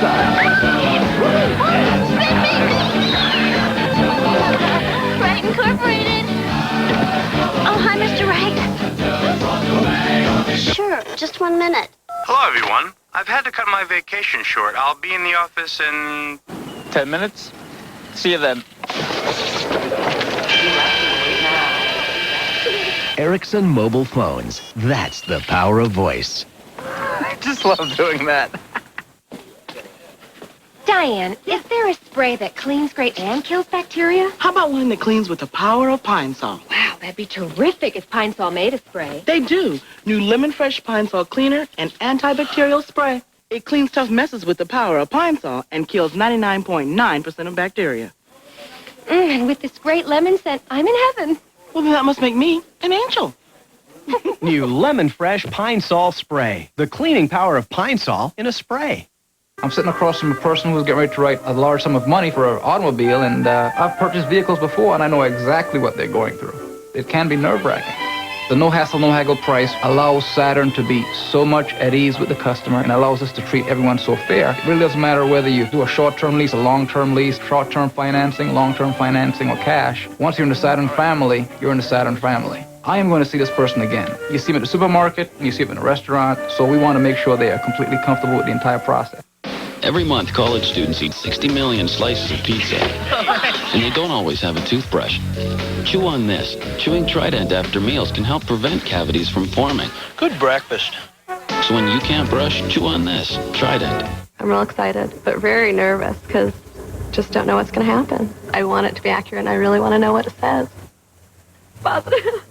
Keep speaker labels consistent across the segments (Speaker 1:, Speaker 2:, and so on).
Speaker 1: Wright Incorporated. Oh, hi, Mr. Wright. Sure, just 1 minute.
Speaker 2: Hello, everyone. I've had to cut my vacation short. I'll be in the office in 10 minutes. See you then.
Speaker 3: Ericsson mobile phones. That's the power of voice.
Speaker 2: I just love doing that.
Speaker 4: Diane, is there a spray that cleans great and kills bacteria?
Speaker 5: How about one that cleans with the power of Pine Sol?
Speaker 4: Wow, that'd be terrific if Pine Sol made a spray.
Speaker 5: They do. New Lemon Fresh Pine Sol Cleaner and antibacterial spray. It cleans tough messes with the power of Pine Sol and kills 99.9% of bacteria.
Speaker 4: And with this great lemon scent, I'm in heaven.
Speaker 5: Well, then that must make me an angel.
Speaker 6: New Lemon Fresh Pine Sol Spray. The cleaning power of Pine Sol in a spray.
Speaker 7: I'm sitting across from a person who's getting ready to write a large sum of money for an automobile, and I've purchased vehicles before, and I know exactly what they're going through. It can be nerve-wracking. The no-hassle, no-haggle price allows Saturn to be so much at ease with the customer and allows us to treat everyone so fair. It really doesn't matter whether you do a short-term lease, a long-term lease, short-term financing, long-term financing, or cash. Once you're in the Saturn family, you're in the Saturn family. I am going to see this person again. You see them at the supermarket, and you see them in a restaurant, so we want to make sure they are completely comfortable with the entire process.
Speaker 8: Every month, college students eat 60 million slices of pizza, and they don't always have a toothbrush. Chew on this. Chewing Trident after meals can help prevent cavities from forming.
Speaker 2: Good breakfast.
Speaker 8: So when you can't brush, chew on this. Trident.
Speaker 9: I'm real excited, but very nervous because just don't know what's going to happen. I want it to be accurate, and I really want to know what it says. Positive.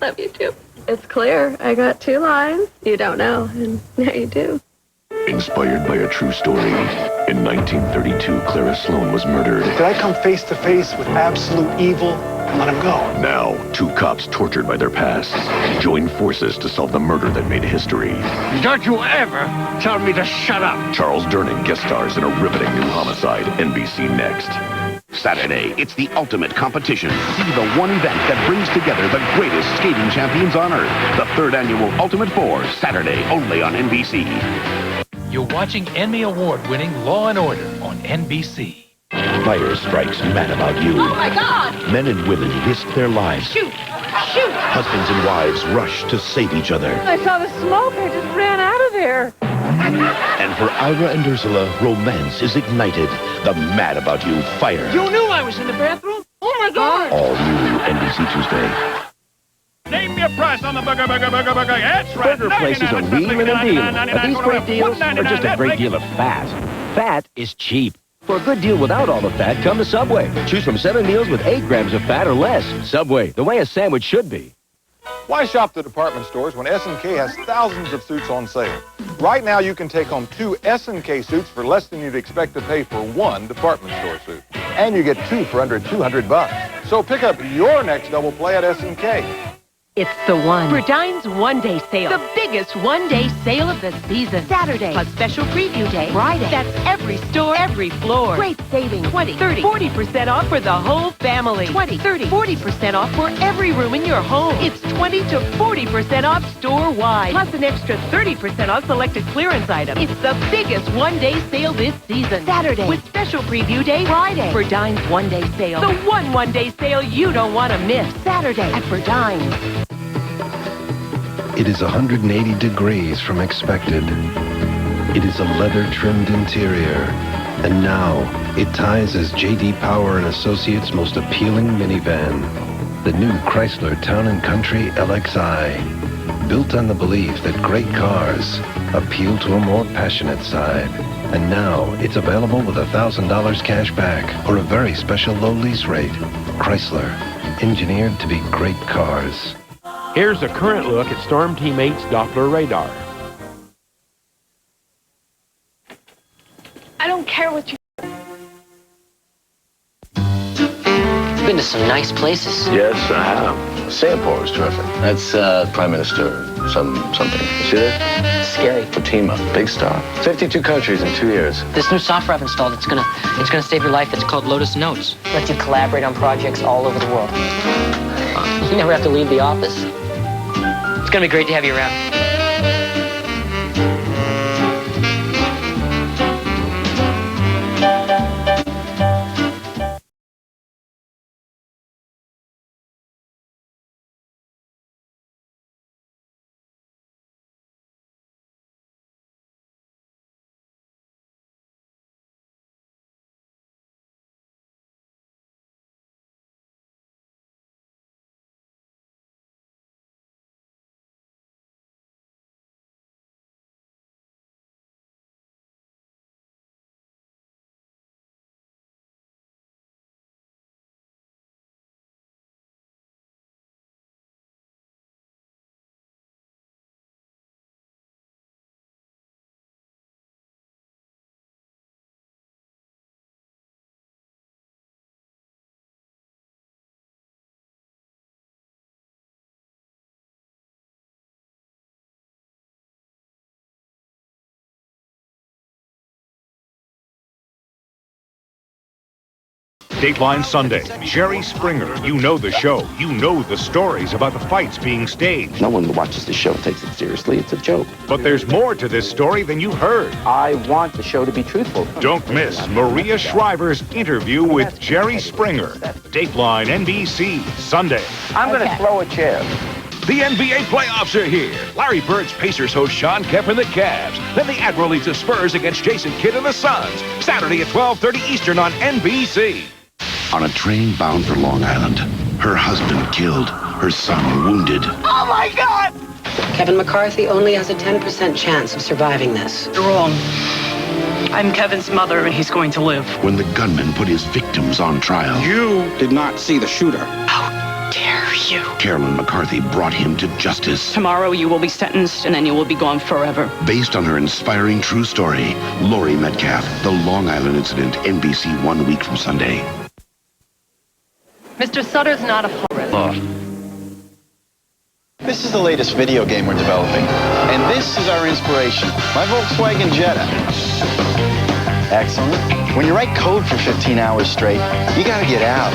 Speaker 9: Love you too. It's clear. I got 2 lines. You don't know, and now you do.
Speaker 10: Inspired by a true story, in 1932, Clara Sloan was murdered.
Speaker 11: Did I come face to face with absolute evil and let him go?
Speaker 10: Now, 2 cops tortured by their pasts join forces to solve the murder that made history.
Speaker 12: Don't you ever tell me to shut up.
Speaker 10: Charles Durning guest stars in a riveting new homicide. NBC next.
Speaker 13: Saturday, it's the ultimate competition. See the one event that brings together the greatest skating champions on Earth. The 3rd annual Ultimate Four, Saturday, only on NBC.
Speaker 14: You're watching Emmy Award-winning Law and Order on NBC.
Speaker 10: Fire strikes mad about you.
Speaker 1: Oh, my God!
Speaker 10: Men and women risk their lives.
Speaker 1: Shoot! Shoot!
Speaker 10: Husbands and wives rush to save each other.
Speaker 1: I saw the smoke. I just ran out of there.
Speaker 10: And for Ira and Ursula, romance is ignited. The Mad About You fire.
Speaker 12: You knew I was in the bathroom?
Speaker 1: Oh, my God!
Speaker 10: All new NBC Tuesday.
Speaker 12: Name me a price on the burger. That's right.
Speaker 6: Burger places are wheeling and dealing, but these great deals are just a great deal of fat. Fat is cheap. For a good deal without all the fat, come to Subway. Choose from 7 meals with 8 grams of fat or less. Subway, the way a sandwich should be.
Speaker 15: Why shop the department stores when S&K has thousands of suits on sale? Right now, you can take home 2 S&K suits for less than you'd expect to pay for 1 department store suit. And you get 2 for under $200. So pick up your next double play at S&K.
Speaker 16: It's the one. Burdines one-day sale. The biggest one-day sale of the season. Saturday. Plus special preview day. Friday. That's every store, every floor. Great savings. 20, 30, 40% off for the whole family. 20, 30, 40% off for every room in your home. It's 20 to 40% off store-wide. Plus an extra 30% off selected clearance items. It's the biggest one-day sale this season. Saturday. With special preview day. Friday. Burdines one-day sale. The one-day sale you don't want to miss. Saturday at Burdines.
Speaker 17: It is 180 degrees from expected. It is a leather-trimmed interior. And now, it ties as J.D. Power and Associates' most appealing minivan. The new Chrysler Town & Country LXI. Built on the belief that great cars appeal to a more passionate side. And now, it's available with $1,000 cash back or a very special low lease rate. Chrysler, engineered to be great cars.
Speaker 18: Here's a current look at Storm Team 8's Doppler radar.
Speaker 9: I don't care what you...
Speaker 19: Been to some nice places.
Speaker 20: Yes, I have. Singapore is terrific. That's Prime Minister something. See that?
Speaker 19: Scary.
Speaker 20: Fatima, big star. 52 countries in 2 years.
Speaker 19: This new software I've installed, it's gonna save your life. It's called Lotus Notes. Lets you collaborate on projects all over the world. You never have to leave the office. It's gonna be great to have you around.
Speaker 12: Dateline Sunday. Jerry Springer. You know the show. You know the stories about the fights being staged.
Speaker 20: No one who watches the show takes it seriously. It's a joke.
Speaker 12: But there's more to this story than you heard.
Speaker 20: I want the show to be truthful.
Speaker 12: Don't miss Maria Shriver's interview with Jerry Springer. Dateline NBC, Sunday.
Speaker 20: I'm going to throw a chair.
Speaker 10: The NBA playoffs are here. Larry Bird's Pacers host Sean Kemp and the Cavs. Then the Admiral leads the Spurs against Jason Kidd and the Suns. Saturday at 12:30 Eastern on NBC.
Speaker 13: On a train bound for Long Island, her husband killed, her son wounded.
Speaker 16: Oh, my God!
Speaker 21: Kevin McCarthy only has a 10% chance of surviving this.
Speaker 16: You're wrong. I'm Kevin's mother, and he's going to live.
Speaker 13: When the gunman put his victims on trial.
Speaker 20: You did not see the shooter.
Speaker 16: Dare you?
Speaker 13: Carolyn McCarthy brought him to justice.
Speaker 16: Tomorrow you will be sentenced, and then you will be gone forever.
Speaker 13: Based on her inspiring true story, Laurie Metcalf, The Long Island Incident, NBC 1 week from Sunday.
Speaker 16: Mr. Sutter's not a horror.
Speaker 11: This is the latest video game we're developing, and this is our inspiration, my Volkswagen Jetta. Excellent. When you write code for 15 hours straight, you gotta get out.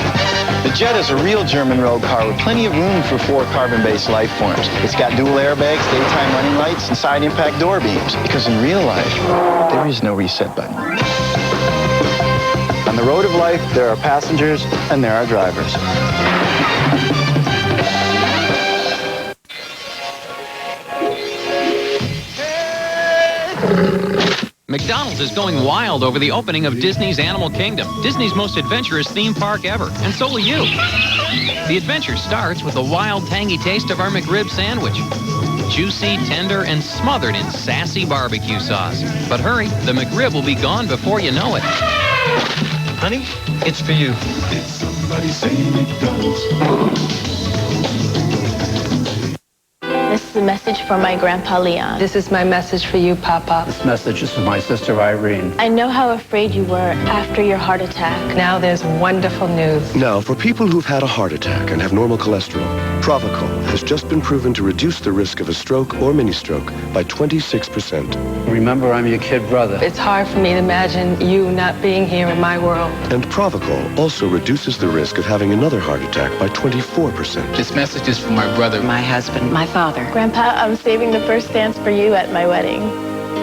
Speaker 11: The Jetta's a real German road car with plenty of room for 4 carbon-based life forms. It's got dual airbags, daytime running lights, and side impact door beams. Because in real life, there is no reset button. On the road of life, there are passengers and there are drivers.
Speaker 22: McDonald's is going wild over the opening of Disney's Animal Kingdom, Disney's most adventurous theme park ever, and so will you. The adventure starts with the wild, tangy taste of our McRib sandwich. Juicy, tender, and smothered in sassy barbecue sauce. But hurry, the McRib will be gone before you know it.
Speaker 23: Honey, it's for you. Did somebody say McDonald's?
Speaker 1: This is a message for my Grandpa Leon.
Speaker 21: This is my message for you, Papa.
Speaker 24: This message is for my sister Irene.
Speaker 1: I know how afraid you were after your heart attack.
Speaker 21: Now there's wonderful news.
Speaker 17: Now, for people who've had a heart attack and have normal cholesterol, Pravachol has just been proven to reduce the risk of a stroke or mini-stroke by 26%.
Speaker 24: Remember, I'm your kid brother.
Speaker 21: It's hard for me to imagine you not being here in my world.
Speaker 17: And Pravachol also reduces the risk of having another heart attack by 24%.
Speaker 23: This message is for my brother,
Speaker 21: my husband, my father.
Speaker 1: Grandpa, I'm saving the first dance for you at my wedding.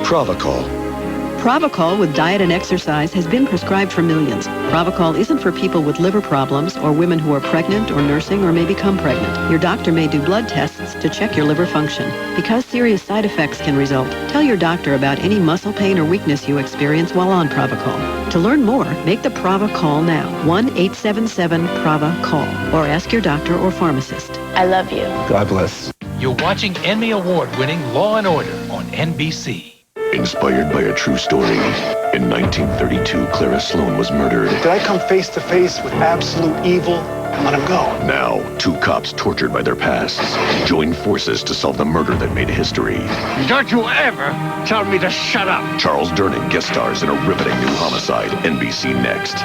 Speaker 17: Pravachol.
Speaker 25: Pravachol with diet and exercise has been prescribed for millions. Pravachol isn't for people with liver problems or women who are pregnant or nursing or may become pregnant. Your doctor may do blood tests to check your liver function. Because serious side effects can result, tell your doctor about any muscle pain or weakness you experience while on Pravachol. To learn more, make the Pravachol now. 1-877-PRAVA-CALL or ask your doctor or pharmacist.
Speaker 1: I love you.
Speaker 17: God bless.
Speaker 14: You're watching Emmy Award-winning Law & Order on NBC.
Speaker 10: Inspired by a true story, in 1932, Clara Sloan was murdered.
Speaker 11: Did I come face to face with absolute evil and let him go?
Speaker 10: Now, 2 cops tortured by their pasts join forces to solve the murder that made history.
Speaker 12: Don't you ever tell me to shut up.
Speaker 10: Charles Durning guest stars in a riveting new homicide. NBC next.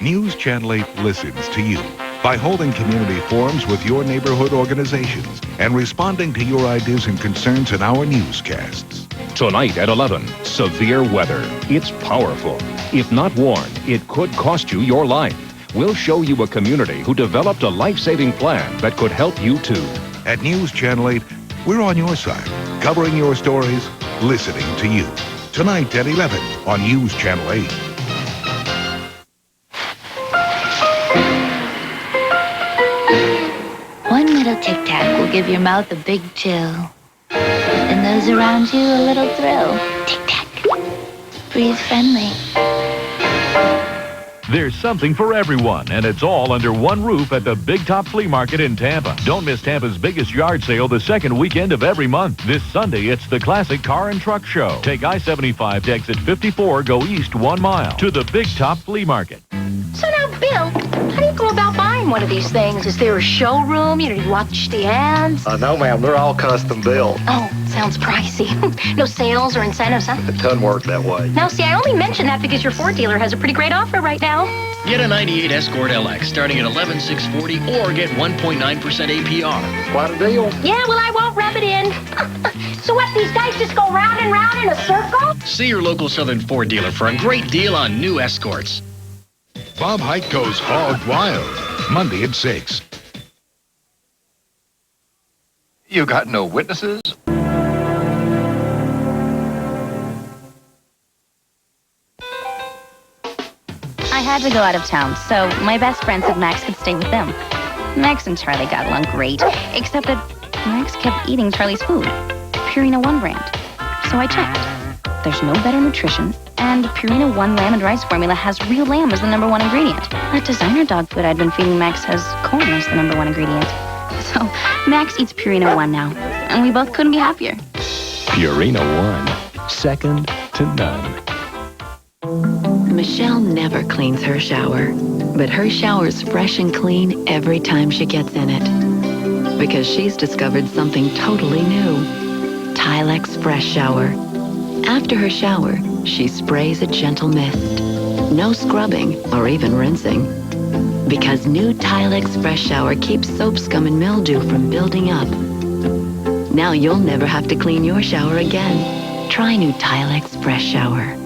Speaker 26: News Channel 8 listens to you by holding community forums with your neighborhood organizations and responding to your ideas and concerns in our newscasts.
Speaker 27: Tonight at 11, severe weather. It's powerful. If not warned, it could cost you your life. We'll show you a community who developed a life-saving plan that could help you too.
Speaker 26: At News Channel 8, we're on your side, covering your stories, listening to you. Tonight at 11 on News Channel 8.
Speaker 1: One little Tic Tac will give your mouth a big chill, and those around you a little thrill. Tic Tac. Breathe friendly.
Speaker 28: There's something for everyone, and it's all under one roof at the Big Top Flea Market in Tampa. Don't miss Tampa's biggest yard sale the second weekend of every month. This Sunday, it's the classic car and truck show. Take I-75 to exit 54, go east 1 mile to the Big Top Flea Market.
Speaker 4: So now, Bill, how do you go about buying one of these things? Is there a showroom? You watch the ads?
Speaker 20: No, ma'am. They're all custom built.
Speaker 4: Oh, sounds pricey. No sales or incentives, huh?
Speaker 20: It doesn't work that way.
Speaker 4: Now, see, I only mention that because your Ford dealer has a pretty great offer right now.
Speaker 29: Get a 98 Escort LX starting at $11,640 or get 1.9% APR.
Speaker 20: Quite a deal.
Speaker 4: Yeah, well, I won't rub it in. So what, these guys just go round and round in a circle?
Speaker 29: See your local Southern Ford dealer for a great deal on new Escorts.
Speaker 26: Bob Heitko's Hog Wild, Monday at 6.
Speaker 28: You got no witnesses?
Speaker 2: I had to go out of town, so my best friend said Max could stay with them. Max and Charlie got along great, except that Max kept eating Charlie's food, Purina ONE brand. So I checked. There's no better nutrition, and Purina ONE lamb and rice formula has real lamb as the #1 ingredient. That designer dog food I'd been feeding Max has corn as the #1 ingredient. So Max eats Purina ONE now, and we both couldn't be happier.
Speaker 27: Purina ONE, second to none.
Speaker 3: Michelle never cleans her shower, but her shower's fresh and clean every time she gets in it. Because she's discovered something totally new. Tilex Fresh Shower. After her shower, she sprays a gentle mist. No scrubbing or even rinsing. Because new Tilex Fresh Shower keeps soap scum and mildew from building up. Now you'll never have to clean your shower again. Try new Tilex Fresh Shower.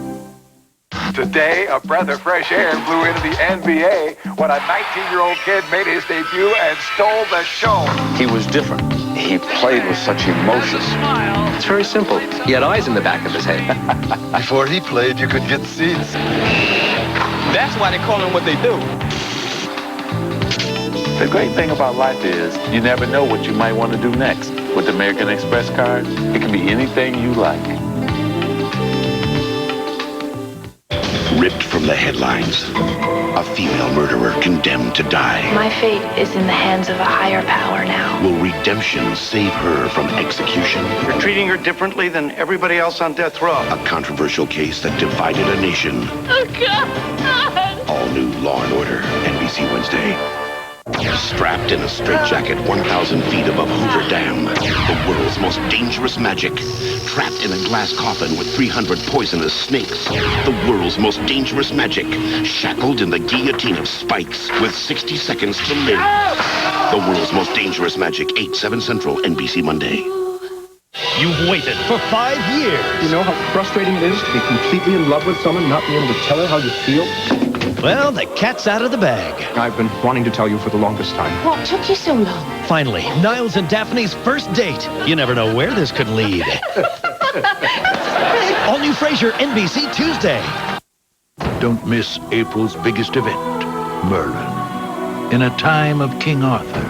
Speaker 5: Today, a breath of fresh air blew into the NBA when a 19-year-old kid made his debut and stole the show.
Speaker 20: He was different. He played with such emotion.
Speaker 6: It's very simple. He had eyes in the back of his head.
Speaker 5: Before he played, you could get seats.
Speaker 6: That's why they call him what they do.
Speaker 7: The great thing about life is you never know what you might want to do next. With the American Express card, it can be anything you like.
Speaker 13: Ripped from the headlines. A female murderer condemned to die.
Speaker 4: My fate is in the hands of a higher power now.
Speaker 13: Will redemption save her from execution?
Speaker 7: You're treating her differently than everybody else on death row.
Speaker 13: A controversial case that divided a nation.
Speaker 4: Oh, God!
Speaker 13: All new Law and Order, NBC Wednesday. Strapped in a straitjacket 1,000 feet above Hoover Dam. The world's most dangerous magic. Trapped in a glass coffin with 300 poisonous snakes. The world's most dangerous magic. Shackled in the guillotine of spikes with 60 seconds to live. The world's most dangerous magic, 8, 7 Central, NBC Monday.
Speaker 8: You've waited for 5 years.
Speaker 9: You know how frustrating it is to be completely in love with someone, not be able to tell her how you feel?
Speaker 8: Well, the cat's out of the bag.
Speaker 9: I've been wanting to tell you for the longest time.
Speaker 4: What took you so long?
Speaker 8: Finally, Niles and Daphne's first date. You never know where this could lead. All new Frasier, NBC Tuesday.
Speaker 26: Don't miss April's biggest event, Merlin. In a time of King Arthur,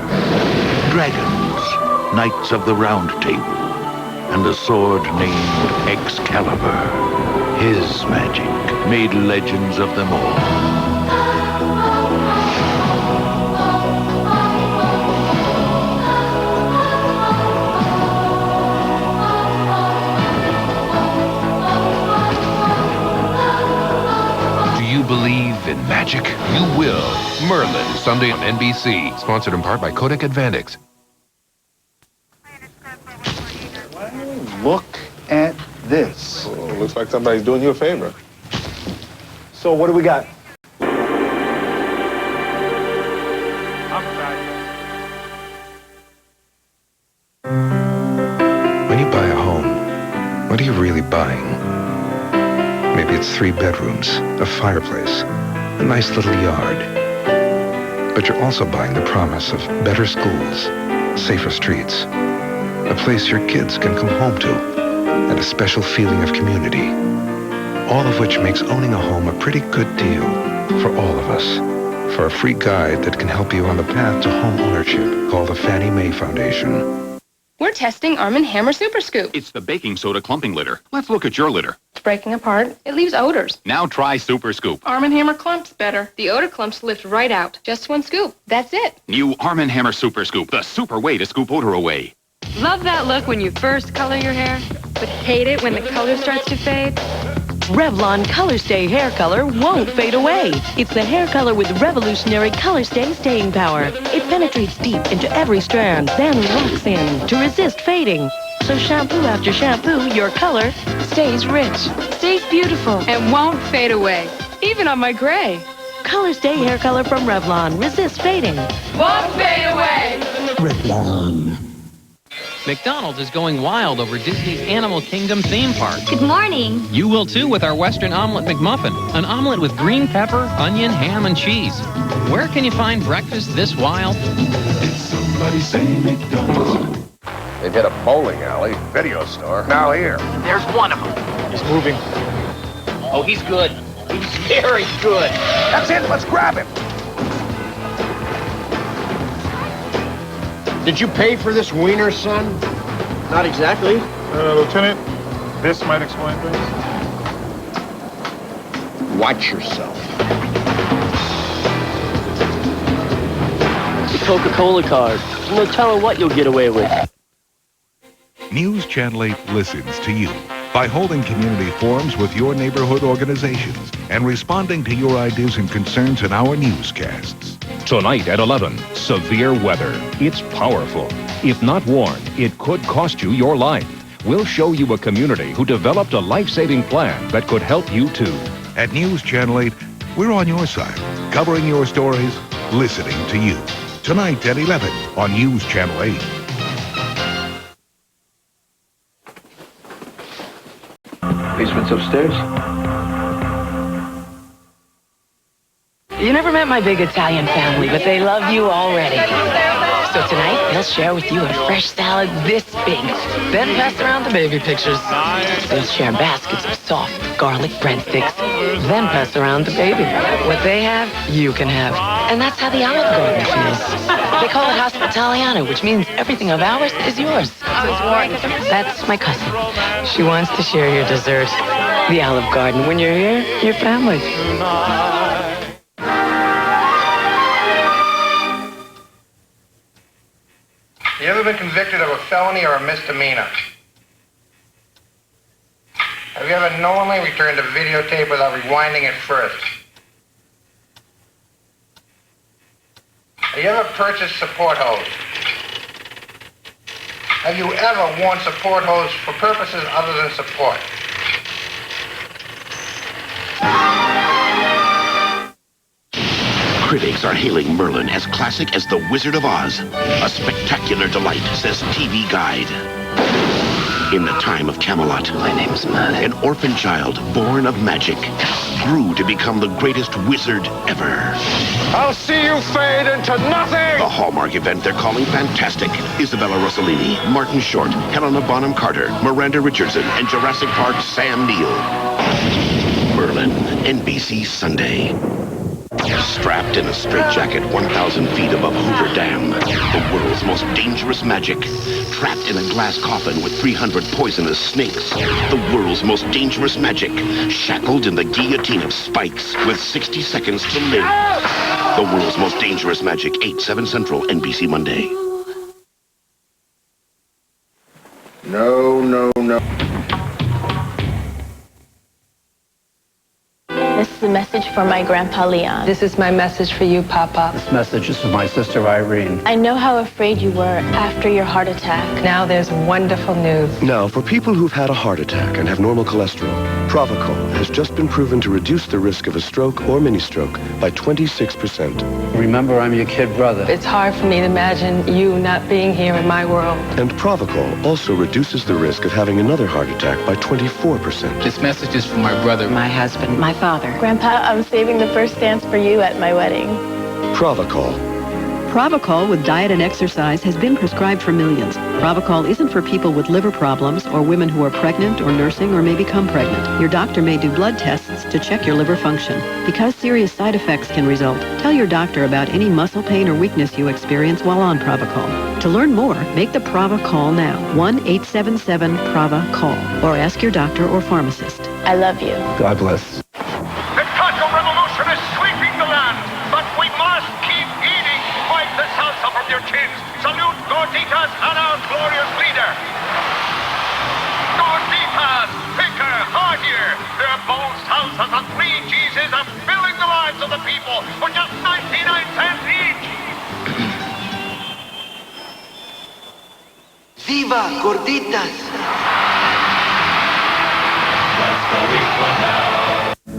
Speaker 26: dragons, knights of the Round Table, and a sword named Excalibur. His magic made legends of them all.
Speaker 28: Do you believe in magic? You will. Merlin, Sunday on NBC. Sponsored in part by Kodak Advantix.
Speaker 7: Look at this.
Speaker 15: Oh, looks like somebody's doing you a favor.
Speaker 9: So what do we got?
Speaker 17: When you buy a home, what are you really buying? Maybe it's 3 bedrooms, a fireplace, a nice little yard. But you're also buying the promise of better schools, safer streets, a place your kids can come home to, and a special feeling of community. All of which makes owning a home a pretty good deal for all of us. For a free guide that can help you on the path to home ownership, call the Fannie Mae Foundation.
Speaker 18: We're testing Arm & Hammer Super Scoop.
Speaker 30: It's the baking soda clumping litter. Let's look at your litter.
Speaker 18: It's breaking apart. It leaves odors.
Speaker 30: Now try Super Scoop.
Speaker 18: Arm & Hammer clumps better. The odor clumps lift right out. Just 1 scoop. That's it.
Speaker 30: New Arm & Hammer Super Scoop, the super way to scoop odor away.
Speaker 31: Love that look when you first color your hair, but hate it when the color starts to fade?
Speaker 16: Revlon Color Stay hair color won't fade away. It's the hair color with revolutionary Color Stay staying power. It penetrates deep into every strand, then locks in to resist fading. So shampoo after shampoo, your color stays rich,
Speaker 31: Stays beautiful, and won't fade away, even on my gray.
Speaker 16: Color Stay hair color from Revlon. Resist fading.
Speaker 31: Won't fade away.
Speaker 16: Revlon.
Speaker 1: McDonald is going wild over Disney's Animal Kingdom theme park.
Speaker 10: Good morning.
Speaker 1: You will too with our Western Omelet McMuffin. An omelet with green pepper, onion, ham, and cheese. Where can you find breakfast this wild?
Speaker 11: Somebody say McDonald's.
Speaker 20: They've hit a bowling alley, video store. Now here.
Speaker 12: There's one of them. He's moving. Oh, he's good. He's very good.
Speaker 20: That's it. Let's grab him.
Speaker 14: Did you pay for this wiener, son? Not exactly.
Speaker 15: Lieutenant, this might explain things.
Speaker 14: Watch yourself.
Speaker 12: The Coca-Cola card. No telling what you'll get away with.
Speaker 28: News Channel 8 listens to you by holding community forums with your neighborhood organizations and responding to your ideas and concerns in our newscasts.
Speaker 27: Tonight at 11, severe weather. It's powerful. If not warned, it could cost you your life. We'll show you a community who developed a life-saving plan that could help you too.
Speaker 28: At News Channel 8, we're on your side, covering your stories, listening to you. Tonight at 11 on News Channel 8.
Speaker 20: Basement's upstairs.
Speaker 16: You never met my big Italian family, but they love you already. So tonight, they'll share with you a fresh salad this big. Then pass around the baby pictures. They'll share baskets of soft garlic breadsticks. Then pass around the baby. What they have, you can have. And that's how the Olive Garden feels. They call it Hospitaliano, which means everything of ours is yours. That's my cousin. She wants to share your dessert. The Olive Garden. When you're here, you're family.
Speaker 9: You ever been convicted of a felony or a misdemeanor? Have you ever knowingly returned a videotape without rewinding it first? Have you ever purchased support hose? Have you ever worn support hose for purposes other than support?
Speaker 13: Critics are hailing Merlin as classic as The Wizard of Oz. A spectacular delight, says TV Guide. In the time of Camelot, my name's Merlin. An orphan child born of magic grew to become the greatest wizard ever.
Speaker 9: I'll see you fade into nothing!
Speaker 13: A Hallmark event they're calling fantastic. Isabella Rossellini, Martin Short, Helena Bonham Carter, Miranda Richardson, and Jurassic Park's Sam Neill. Merlin, NBC Sunday. Strapped in a straitjacket 1,000 feet above Hoover Dam, the world's most dangerous magic. Trapped in a glass coffin with 300 poisonous snakes, the world's most dangerous magic. Shackled in the guillotine of spikes with 60 seconds to live. The world's most dangerous magic, 8/7 Central, NBC Monday.
Speaker 9: No, no, no.
Speaker 19: This is a message for my grandpa Leon.
Speaker 16: This is my message for you, Papa.
Speaker 21: This message is for my sister Irene.
Speaker 19: I know how afraid you were after your heart attack.
Speaker 16: Now there's wonderful news.
Speaker 22: Now, for people who've had a heart attack and have normal cholesterol, Pravachol has just been proven to reduce the risk of a stroke or mini-stroke by 26%.
Speaker 21: Remember, I'm your kid brother.
Speaker 16: It's hard for me to imagine you not being here in my world.
Speaker 22: And Pravachol also reduces the risk of having another heart attack by 24%.
Speaker 21: This message is for my brother,
Speaker 16: My husband, my father.
Speaker 19: Grandpa, I'm saving the first dance for you at my wedding.
Speaker 22: Pravachol.
Speaker 23: Pravachol with diet and exercise has been prescribed for millions. Pravachol isn't for people with liver problems or women who are pregnant or nursing or may become pregnant. Your doctor may do blood tests to check your liver function. Because serious side effects can result, tell your doctor about any muscle pain or weakness you experience while on Pravachol. To learn more, make the Pravachol now. 1-877-PRAVA-CALL or ask your doctor or pharmacist.
Speaker 19: I love you.
Speaker 22: God bless.
Speaker 9: The taco revolution is sweeping the land, but we must keep eating. Wipe the salsa from your chins. Salute Gorditas and our glorious leader. Gorditas, thicker, heartier. Their bold salsas and 3 cheeses are filling the lives of the people for just 99 cents each.
Speaker 24: Viva Gorditas!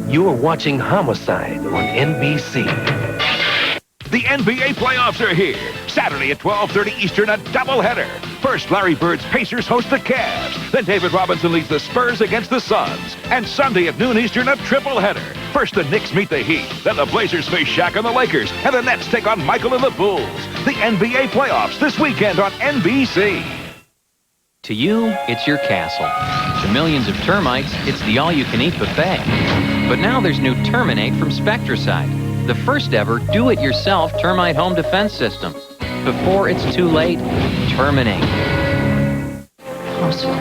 Speaker 28: You're watching Homicide on NBC. The NBA playoffs are here. Saturday at 12:30 Eastern, a doubleheader.
Speaker 27: First, Larry Bird's Pacers host the Cavs. Then David Robinson leads the Spurs against the Suns. And Sunday at noon Eastern, a triple-header. First, the Knicks meet the Heat. Then the Blazers face Shaq and the Lakers. And the Nets take on Michael and the Bulls. The NBA playoffs this weekend on NBC.
Speaker 1: To you, it's your castle. To millions of termites, it's the all-you-can-eat buffet. But now there's new Terminate from Spectracide, the first ever do-it-yourself termite home defense system. Before it's too late, terminate.
Speaker 2: François,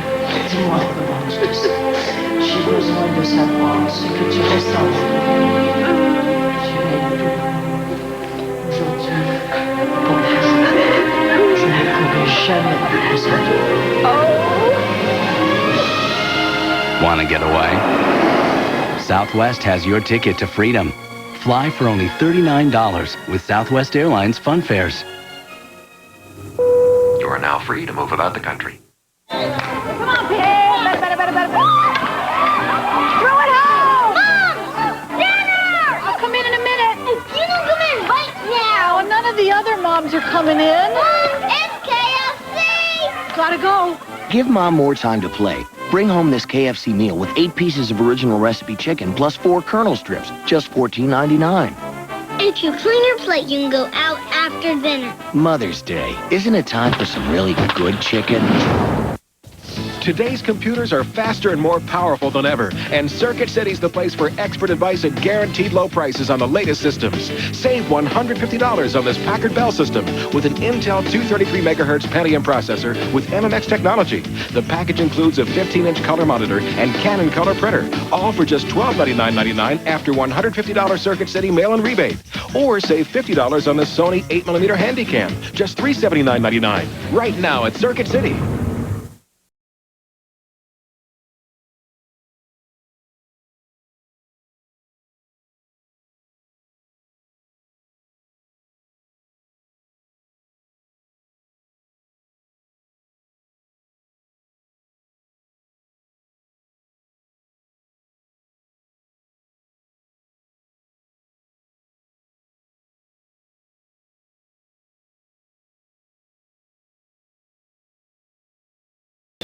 Speaker 2: dis-moi comment j'ai besoin de savoir ce que tu ressens. Je vais le plus loin. Aujourd'hui, bonjour. Je ne pourrai jamais te décevoir.
Speaker 3: Want to get away? Southwest has your ticket to freedom. Fly for only $39 with Southwest Airlines Fun Fares.
Speaker 4: You are now free to move about the country.
Speaker 5: Come on, Pete! Better. Throw it home! Mom! Dinner! I'll come in a minute. You don't come in right now.
Speaker 2: Oh, none of the other moms are coming in.
Speaker 5: Mom, it's KFC!
Speaker 2: Gotta go.
Speaker 12: Give Mom more time to play. Bring home this KFC meal with 8 pieces of original recipe chicken plus 4 Colonel strips. Just $14.99.
Speaker 5: If you clean your plate, you can go out after dinner.
Speaker 12: Mother's Day. Isn't it time for some really good chicken?
Speaker 6: Today's computers are faster and more powerful than ever, and Circuit City's the place for expert advice and guaranteed low prices on the latest systems. Save $150 on this Packard Bell system with an Intel 233 MHz Pentium processor with MMX technology. The package includes a 15-inch color monitor and Canon color printer, all for just $1299.99 after $150 Circuit City mail-in rebate. Or save $50 on the Sony 8mm Handycam, just $379.99. Right now at Circuit City.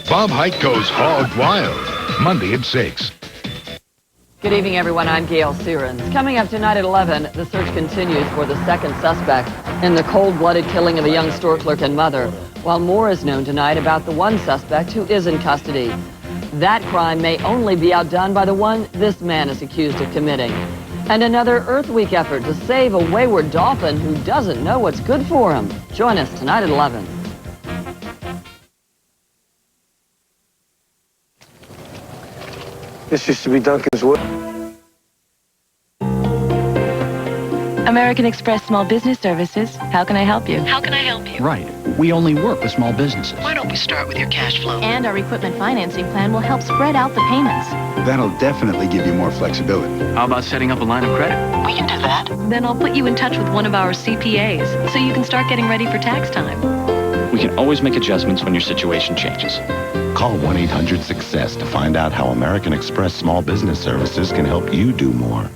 Speaker 7: Bob Hike goes hog wild. Monday at 6.
Speaker 8: Good evening, everyone. I'm Gail Searins. Coming up tonight at 11, the search continues for the second suspect in the cold-blooded killing of a young store clerk and mother, while more is known tonight about the one suspect who is in custody. That crime may only be outdone by the one this man is accused of committing. And another Earth Week effort to save a wayward dolphin who doesn't know what's good for him. Join us tonight at 11.
Speaker 14: This used to be Duncan's Wood.
Speaker 19: American Express Small Business Services. How can I help you?
Speaker 10: How can I help you?
Speaker 21: Right. We only work with small businesses.
Speaker 10: Why don't we start with your cash flow?
Speaker 19: And our equipment financing plan will help spread out the payments.
Speaker 25: That'll definitely give you more flexibility.
Speaker 21: How about setting up a line of credit?
Speaker 10: We can do that. Then I'll put you in touch with one of our CPAs so you can start getting ready for tax time.
Speaker 26: We can always make adjustments when your situation changes.
Speaker 29: Call 1-800-SUCCESS to find out how American Express Small Business Services can help you do more.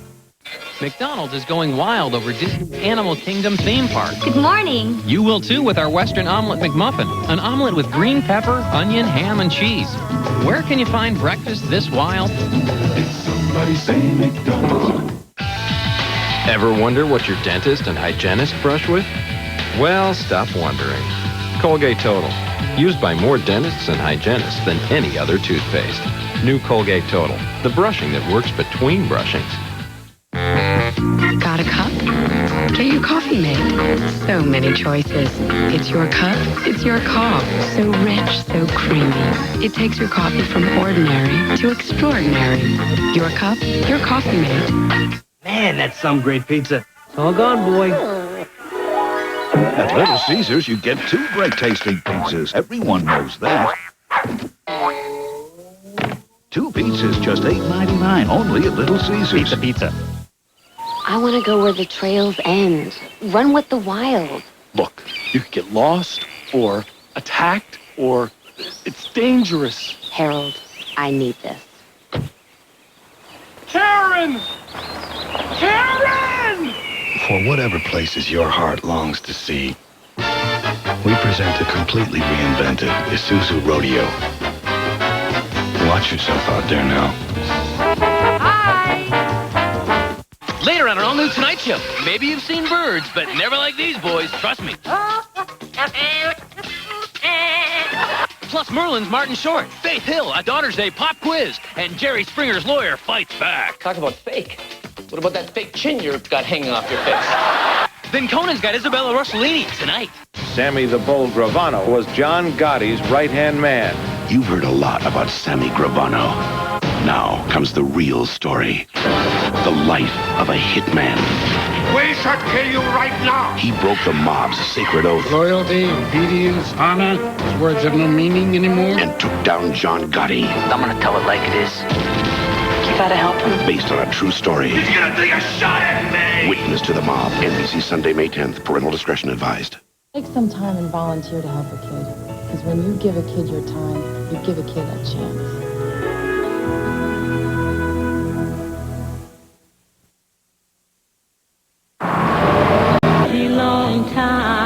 Speaker 1: McDonald's is going wild over Disney's Animal Kingdom theme park.
Speaker 5: Good morning.
Speaker 1: You will too with our Western Omelet McMuffin, an omelet with green pepper, onion, ham, and cheese. Where can you find breakfast this wild?
Speaker 11: Did somebody say McDonald's?
Speaker 32: Ever wonder what your dentist and hygienist brush with? Well, stop wondering. Colgate Total. Used by more dentists and hygienists than any other toothpaste. New Colgate Total. The brushing that works between brushings.
Speaker 33: Got a cup? Get your coffee made. So many choices. It's your cup. It's your cob. So rich, so creamy. It takes your coffee from ordinary to extraordinary. Your cup, your coffee made.
Speaker 34: Man, that's some great pizza.
Speaker 12: All gone, boy.
Speaker 7: At Little Caesars, you get 2 great tasting pizzas. Everyone knows that. 2 pizzas, just $8.99. Only at Little Caesars.
Speaker 34: Pizza.
Speaker 35: I want to go where the trails end. Run with the wild.
Speaker 36: Look, you could get lost or attacked or it's dangerous.
Speaker 35: Harold, I need this.
Speaker 34: Karen! Karen!
Speaker 22: For whatever places your heart longs to see, we present a completely reinvented Isuzu Rodeo. Watch yourself out there now.
Speaker 1: Later on our all-new Tonight Show. Maybe you've seen birds, but never like these boys. Trust me. Plus Merlin's Martin Short, Faith Hill, a Daughter's Day pop quiz, and Jerry Springer's lawyer fights back.
Speaker 2: Talk about fake. What about that fake chin you've got hanging off your face?
Speaker 1: Then Conan's got Isabella Rossellini tonight.
Speaker 3: Sammy the Bull Gravano was John Gotti's right-hand man.
Speaker 22: You've heard a lot about Sammy Gravano. Now comes the real story. The life of a hitman.
Speaker 4: We should kill you right now.
Speaker 22: He broke the mob's sacred oath.
Speaker 4: Loyalty, obedience, honor, those words have no meaning anymore.
Speaker 22: And took down John Gotti.
Speaker 4: I'm gonna tell it like it is.
Speaker 19: You gotta help him.
Speaker 22: Based on a true story.
Speaker 4: He's gonna take a shot at me.
Speaker 22: Witness to the Mob. NBC Sunday, May 10th. Parental discretion advised.
Speaker 9: Take some time and volunteer to help a kid. Because when you give a kid your time, you give a kid a chance.
Speaker 13: Long time.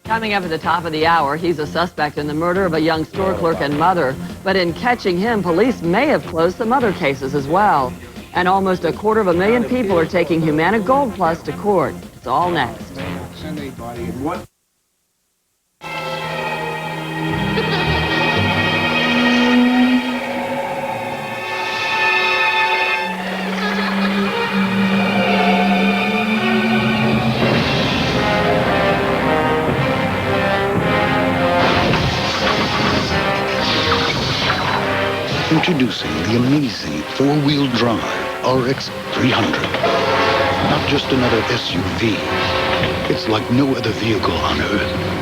Speaker 8: Coming up at the top of the hour, he's a suspect in the murder of a young store clerk and mother. But in catching him, police may have closed some other cases as well. And almost 250,000 people are taking Humana Gold Plus to court. It's all next.
Speaker 4: Send anybody in what?
Speaker 22: Introducing the amazing four-wheel drive RX 300. Not just another SUV. It's like no other vehicle on Earth.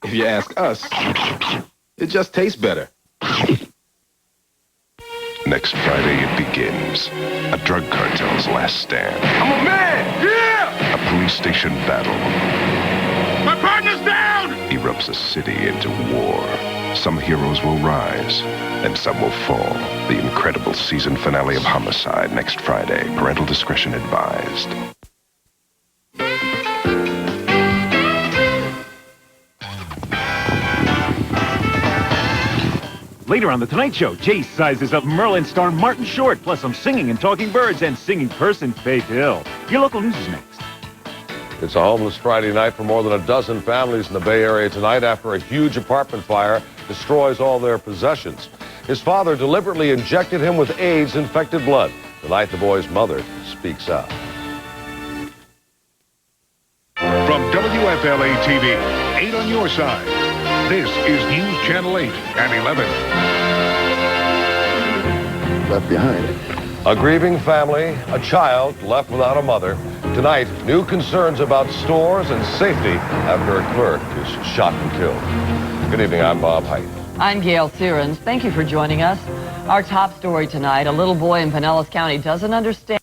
Speaker 6: If you ask us, it just tastes better.
Speaker 22: Next Friday it begins. A drug cartel's last stand.
Speaker 4: I'm a man! Yeah!
Speaker 22: A police station battle.
Speaker 4: My partner's down!
Speaker 22: Erupts a city into war. Some heroes will rise, and some will fall. The incredible season finale of Homicide next Friday. Parental discretion advised.
Speaker 3: Later on The Tonight Show, Jay sizes up Merlin star Martin Short, plus some singing and talking birds and singing person Faith Hill. Your local news is next.
Speaker 15: It's a homeless Friday night for more than a dozen families in the Bay Area tonight after a huge apartment fire destroys all their possessions. His father deliberately injected him with AIDS-infected blood. Tonight, the boy's mother speaks out.
Speaker 22: From WFLA-TV, 8 on your side. This is News Channel 8 and 11.
Speaker 15: Left behind. A grieving family, a child left without a mother. Tonight, new concerns about stores and safety after a clerk is shot and killed. Good evening, I'm Bob Height.
Speaker 8: I'm Gail Sierens. Thank you for joining us. Our top story tonight, a little boy in Pinellas County doesn't understand